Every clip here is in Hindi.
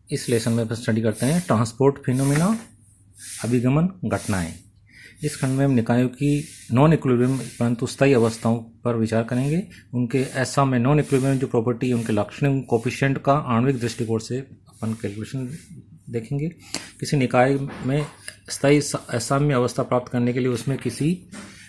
इस लेसन में स्टडी करते हैं ट्रांसपोर्ट फिनोमिना, अभिगमन घटनाएं। इस खंड में हम निकायों की नॉन इक्विलिब्रियम परंतु स्थायी अवस्थाओं पर विचार करेंगे। उनके ऐसा में नॉन इक्विलिब्रियम जो प्रॉपर्टी है उनके लाक्षणिक कोफिशिएंट का आणविक दृष्टिकोण से अपन कैलकुलेशन देखेंगे। किसी निकाय में स्थायी असाम्य अवस्था प्राप्त करने के लिए उसमें किसी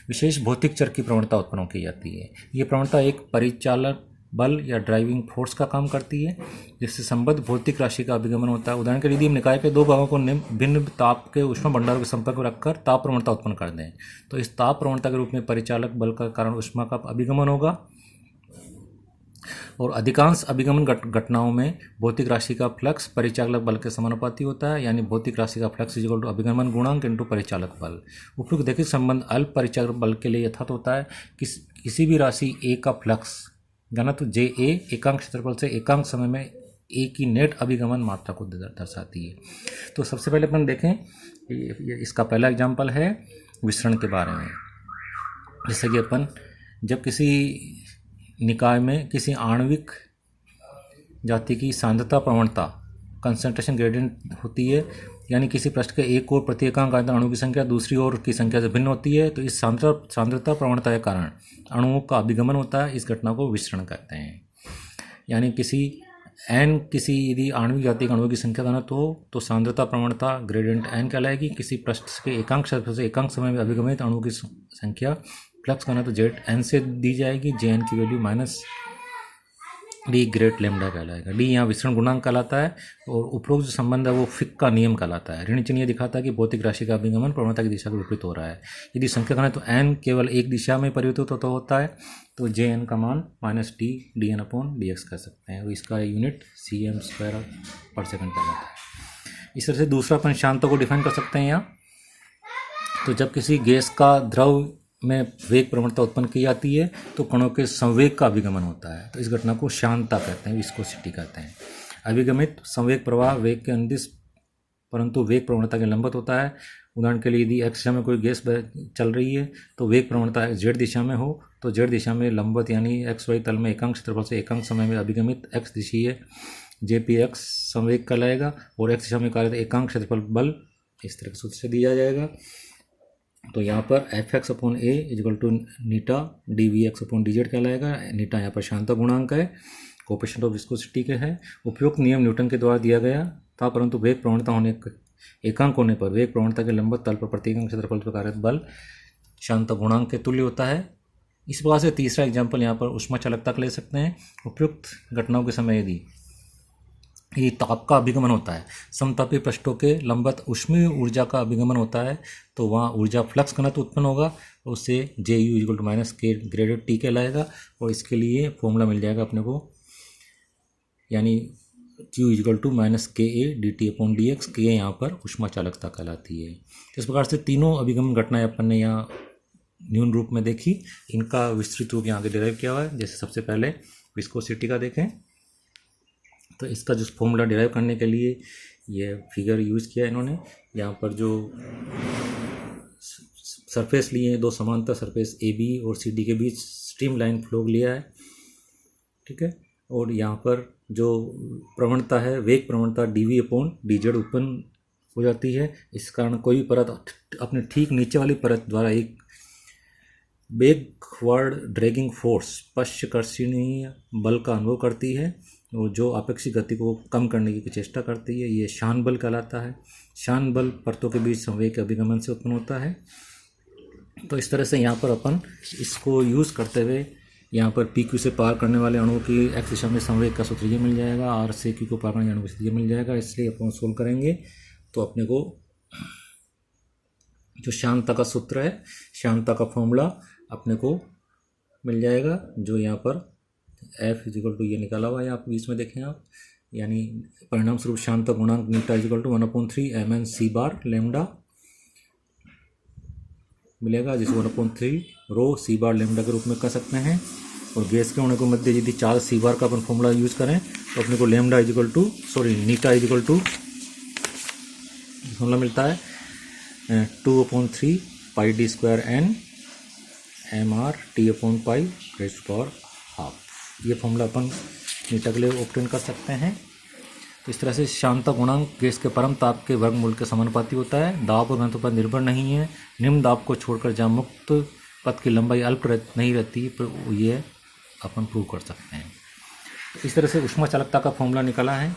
विशेष भौतिक चर की प्रवणता उत्पन्न की जाती है। ये प्रवणता एक परिचालक बल या ड्राइविंग फोर्स का काम करती है जिससे संबद्ध भौतिक राशि का अभिगमन होता है। उदाहरण के लिए यदि हम निकाय के दो भागों को भिन्न ताप के ऊष्मा भंडारों के संपर्क में रखकर ताप प्रवणता उत्पन्न कर दें तो इस ताप प्रवणता के रूप में परिचालक बल का कारण ऊष्मा का अभिगमन होगा। और अधिकांश अभिगमन घटनाओं में भौतिक राशि का फ्लक्स परिचालक बल के समानुपाती होता है, यानी भौतिक राशि का फ्लक्स इक्वल टू अभिगमन गुणांक इंटू परिचालक बल। उपयुक्त देखिए संबंध अल्प परिचालक बल के लिए यथार्थ होता है। किसी भी राशि ए का फ्लक्स घनत्व जे ए एकांक क्षेत्रफल से एकांक समय में ए की नेट अभिगमन मात्रा को दर्शाती है। तो सबसे पहले अपन देखें, इसका पहला एग्जाम्पल है विसरण के बारे में। जैसे कि अपन जब किसी निकाय में किसी आणविक जाति की सांद्रता प्रवणता कंसंट्रेशन ग्रेडियंट होती है, यानी किसी पृष्ठ के एक ओर प्रति एकांक आयतन अणु की संख्या दूसरी ओर की संख्या से भिन्न होती है, तो इस सांद्रता प्रवणता के कारण अणुओं का अभिगमन होता है। इस घटना को विसरण कहते हैं। यानी किसी यदि आणविक जाति के अणुओं की संख्या घनत्व हो तो सांद्रता प्रवणता ग्रेडियंट n कहलाएगी। किसी पृष्ठ के एकांक क्षेत्रफल से एकांक समय में अभिगमित अणुओं की संख्या फ्लक्स घनत्व Zn से दी जाएगी। Jn की value minus D great lambda कहलाएगा। डी यहाँ विसरण गुणांक कहलाता है और उपरोक्त जो संबंध है वो फिक का नियम कहलाता है। ऋण चिन्ह दिखाता है कि भौतिक राशि का अभिगमन प्रवणता की दिशा के विपरीत हो रहा है। यदि संख्या घनत्व n केवल एक दिशा में परिवर्तित होता है तो Jn का मान minus D dn upon dx कर सकते हैं और इसका यूनिट cm स्क्वायर पर सेकंड कहलाता है। इस तरह से दूसरा अपन शांतों को डिफाइन कर सकते हैं यहाँ। तो जब किसी गैस का द्रव में वेग प्रवणता उत्पन्न की जाती है तो कणों के संवेग का अभिगमन होता है, तो इस घटना को शांतता कहते हैं, विस्कोसिटी कहते हैं। अभिगमित संवेग प्रवाह वेग के अनुदिश परंतु वेग प्रवणता के लंबवत होता है। उदाहरण के लिए यदि x दिशा में कोई गैस चल रही है तो वेग प्रवणता z दिशा में हो तो z दिशा में लंबवत यानी xy तल में एकांक क्षेत्रफल से एकांक समय में अभिगमित x दिशीय jpx संवेग कहलाएगा और x दिशा में कार्यरत एकांक क्षेत्रफल बल इस तरह के सूत्र से दिया जाएगा। तो यहाँ पर Fx upon a equal to नीटा dVx अपॉन dz कहलाएगा। नीटा यहाँ पर शांता गुणांक है, कोएफिशिएंट ऑफ विस्कोसिटी के है। उपयुक्त नियम न्यूटन के द्वारा दिया गया था, परंतु वेग प्रवणता एकांक होने पर वेग प्रवणता के लंबवत तल पर प्रति एकांक क्षेत्रफल पर कार्यरत बल शांता गुणांक के तुल्य होता है। इस प्रकार से तीसरा एग्जाम्पल यहाँ पर ऊष्मा चालकता का ले सकते हैं। उपयुक्त घटनाओं के समय यदि ताप का अभिगमन होता है, समतापी पृष्ठों के लंबवत ऊष्मीय ऊर्जा का अभिगमन होता है तो वहाँ ऊर्जा फ्लक्स घनत्व उत्पन्न होगा और उससे Ju इक्वल टू माइनस के ग्रेडेड टी कहलाएगा और इसके लिए फॉर्मूला मिल जाएगा अपने को, यानी Q इक्वल टू माइनस के A D T upon D x. के यहाँ पर ऊष्मा चालकता कहलाती है। इस प्रकार से तीनों अभिगमन घटनाएं अपन ने यहाँ न्यून रूप में देखी, इनका विस्तृत रूप यहाँ के डिराइव किया हुआ है। जैसे सबसे पहले विस्कोसिटी का देखें तो इसका जो फॉर्मूला डिराइव करने के लिए ये फिगर यूज़ किया है इन्होंने। यहाँ पर जो सरफेस लिए हैं, दो समांतर सरफेस ए बी और सी डी के बीच स्ट्रीम लाइन फ्लो लिया है, ठीक है। और यहाँ पर जो प्रवणता है वेग प्रवणता dv अपॉन dz उत्पन्न हो जाती है। इस कारण कोई भी परत अपने ठीक नीचे वाली परत द्वारा एक बैकवर्ड ड्रैगिंग फोर्स पश्चकर्षणीय बल का अनुभव करती है और जो अपेक्षित गति को कम करने की चेष्टा करती है। ये शान बल कहलाता है। शान बल परतों के बीच संवेग के अभिगमन से उत्पन्न होता है। तो इस तरह से यहाँ पर अपन इसको यूज़ करते हुए यहाँ पर पी क्यू से पार करने वाले अणुओं की एक्स दिशा में संवेग का सूत्र ये मिल जाएगा, आर से क्यू को पार करने वाले अणु का ये मिल जाएगा। इसलिए अपन सोल्व करेंगे तो अपने को जो शांतता का सूत्र है, शांतता का फॉर्मूला अपने को मिल जाएगा, जो यहाँ पर F इजिकल टू ये निकाला हुआ है आप बीच में देखें आप, यानी परिणाम स्वरूप शांतता गुणांक eta equal to 1/3 mn c bar lambda मिलेगा, जिसे 1/3 रो सी बार लेमडा के रूप में कर सकते हैं। और गैस के होने को मध्य यदि 4 सी बार का अपन फॉर्मूला यूज करें तो अपने को lambda equal to eta equal to formula मिलता है 2/3 pi D square N M R T upon pi raise to power half. ये फॉर्मूला अपन नीटा के लिए ऑब्टेन कर सकते हैं। इस तरह से शांता गुणांक गैस के परम ताप के वर्गमूल के समानुपाती होता है, दाब और घनत्व पर निर्भर नहीं है, निम्न दाब को छोड़कर जहाँ मुक्त पथ की लंबाई अल्प नहीं रहती, पर ये अपन प्रूव कर सकते हैं। तो इस तरह से ऊष्मा चालकता का फॉर्मूला निकला है।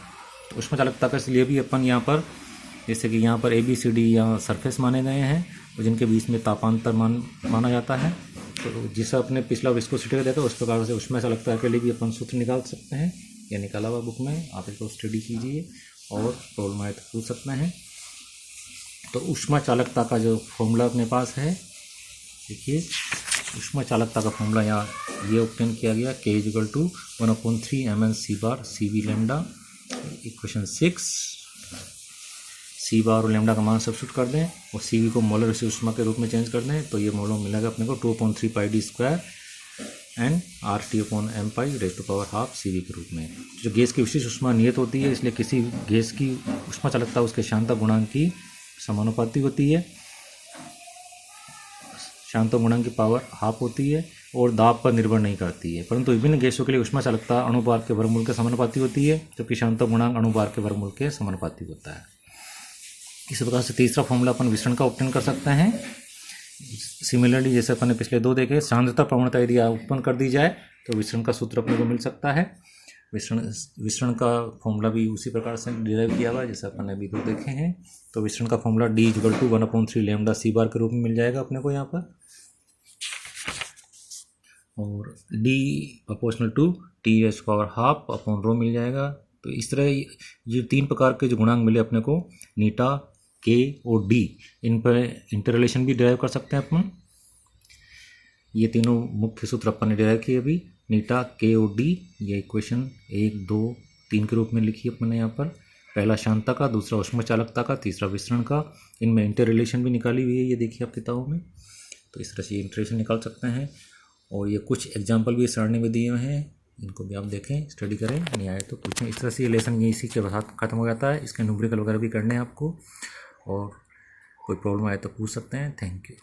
तो ऊष्मा चालकता के लिए भी अपन यहाँ पर जैसे कि यहाँ पर ABCD या सरफेस माने गए हैं और जिनके बीच में तापांतर माना जाता है। तो जिसे अपने पिछला विस्कोसिटी का देखा उस प्रकार से ऊष्मा चालकता के लिए भी अपन सूत्र निकाल सकते हैं। यह निकाला हुआ बुक में, आप इसको स्टडी कीजिए और प्रॉब्लम आए तो पूछ सकते हैं। तो ऊष्मा चालकता का जो फॉर्मूला अपने पास है, देखिए ऊष्मा चालकता का फॉर्मूला यहाँ ये ऑब्टेन किया गया, K = 1/3 mn CV lambda. Equation 6 C बार और लैम्डा का मान सब्स्टिट्यूट कर दें और CV को मोलर विशिष्ट ऊष्मा के रूप में चेंज कर दें, तो ये मोल मिलेगा अपने को 2/3 πd² एंड RT/m⁻² CV के रूप में। जो गैस की विशिष्ट ऊष्मा नियत होती है, इसलिए किसी गैस की ऊष्मा चालकता उसके शांता गुणांक की समानुपाती होती है। शांता गुणांक की पावर हाफ होती है और दाब पर निर्भर नहीं करती है, परंतु विभिन्न गैसों के लिए ऊष्मा चालकता अणुभार के वर्गमूल के समानुपाती होती है, जबकि शांता गुणांक अणुभार के वर्गमूल के समानुपाती होता है। इस प्रकार से तीसरा फॉर्मूला अपन विसरण का ऑब्टेन कर सकते हैं। सिमिलरली जैसे अपन ने पिछले दो देखे, सांद्रता प्रवणता यदि उत्पन्न कर दी जाए तो विसरण का सूत्र अपने को मिल सकता है। विसरण का फॉर्मूला भी उसी प्रकार से डिराइव किया हुआ है जैसे अपन ने अभी दो देखे हैं। तो विसरण का फॉर्मूला D = 1/3 लैम्डा C बार के रूप में मिल जाएगा अपने को यहाँ पर, और D ∝ TH⁻½ मिल जाएगा। तो इस तरह ये तीन प्रकार के जो गुणांक मिले अपने को, नीटा, K और D, इन पर इंटर रिलेशन भी डिराइव कर सकते हैं अपन। ये तीनों मुख्य सूत्र अपन ने डिराइव किए अभी, नीटा, K और D। ये इक्वेशन 1, 2, 3 के रूप में लिखी है अपन ने यहाँ पर। पहला शांता का, दूसरा ऊष्मा चालकता का, तीसरा विसरण का। इनमें इंटर रिलेशन भी निकाली हुई है, ये देखिए आप किताबों में। तो इस तरह से इंटर रिलेशन निकाल सकते हैं और ये कुछ एग्जाम्पल भी सारणी में दिए हुए हैं, इनको भी आप देखें, स्टडी करें, नहीं आए तो पूछें। इस तरह से ये लेसन इसी के साथ खत्म हो जाता है। इसके न्यूमेरिकल वगैरह भी करने हैं आपको, और कोई प्रॉब्लम आए तो पूछ सकते हैं। Thank you.